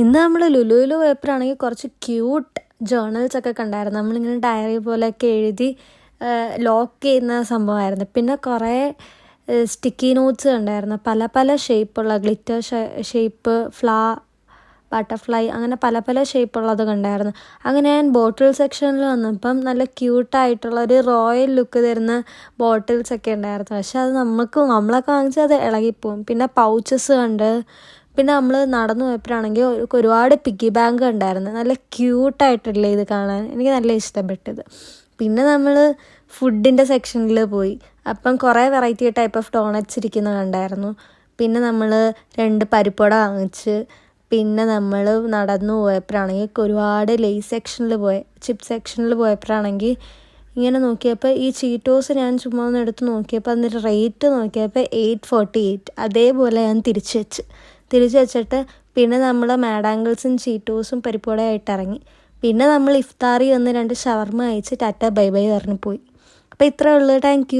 ഇന്ന് നമ്മൾ ലുലുവിൽ പോയപ്പോഴാണെങ്കിൽ കുറച്ച് ക്യൂട്ട് ജേർണൽസൊക്കെ കണ്ടായിരുന്നു. നമ്മളിങ്ങനെ ഡയറി പോലെയൊക്കെ എഴുതി ലോക്ക് ചെയ്യുന്ന സംഭവമായിരുന്നു. പിന്നെ കുറേ സ്റ്റിക്കി നോട്ട്സ് കണ്ടായിരുന്നു, പല പല ഷേപ്പുള്ള ഗ്ലിറ്റർ ഷേപ്പ്, ബട്ടർഫ്ലൈ, അങ്ങനെ പല പല ഷേപ്പുള്ളത് കണ്ടായിരുന്നു. അങ്ങനെ ഞാൻ ബോട്ടിൽ സെക്ഷനിൽ വന്നപ്പം നല്ല ക്യൂട്ടായിട്ടുള്ള ഒരു റോയൽ ലുക്ക് തരുന്ന ബോട്ടിൽസൊക്കെ ഉണ്ടായിരുന്നു. പക്ഷെ അത് നമ്മളൊക്കെ വാങ്ങിച്ചാൽ അത് ഇളകിപ്പോവും. പിന്നെ പൗച്ചസ് കണ്ട്, പിന്നെ നമ്മൾ നടന്നു പോയപ്പോഴാണെങ്കിൽ ഒരുപാട് പിഗ്ഗി ബാങ്ക് ഉണ്ടായിരുന്നു. നല്ല ക്യൂട്ടായിട്ടില്ലേ ഇത് കാണാൻ, എനിക്ക് നല്ല ഇഷ്ടപ്പെട്ടത്. പിന്നെ നമ്മൾ ഫുഡിൻ്റെ സെക്ഷനിൽ പോയി. അപ്പം കുറേ വെറൈറ്റി ടൈപ്പ് ഓഫ് ഡോണറ്റ്സ് ഇരിക്കുന്നത് കണ്ടായിരുന്നു. പിന്നെ നമ്മൾ 2 പരിപ്പുവട വാങ്ങിച്ച്. പിന്നെ നമ്മൾ നടന്നു പോയപ്പോഴാണെങ്കിൽ ഒരുപാട് ചിപ്സ് സെക്ഷനിൽ പോയപ്പോഴാണെങ്കിൽ ഇങ്ങനെ നോക്കിയപ്പോൾ ഈ ചീറ്റോസ് ഞാൻ ചുമ്മാ ഒന്ന് എടുത്ത് നോക്കിയപ്പോൾ അതിൻ്റെ റേറ്റ് നോക്കിയപ്പോൾ 848. അതേപോലെ ഞാൻ തിരിച്ചു വെച്ചിട്ട് പിന്നെ നമ്മൾ മാഡാങ്കിൾസും ചീറ്റോസും പരിപ്പുവടയായിട്ട് ഇറങ്ങി. പിന്നെ നമ്മൾ ഇഫ്താറി വന്ന് 2 ഷവർമ കഴിച്ച് ടാറ്റ ബൈ ബൈ പറഞ്ഞ് പോയി. അപ്പോൾ ഇത്രയേ ഉള്ളൂ. Thank you.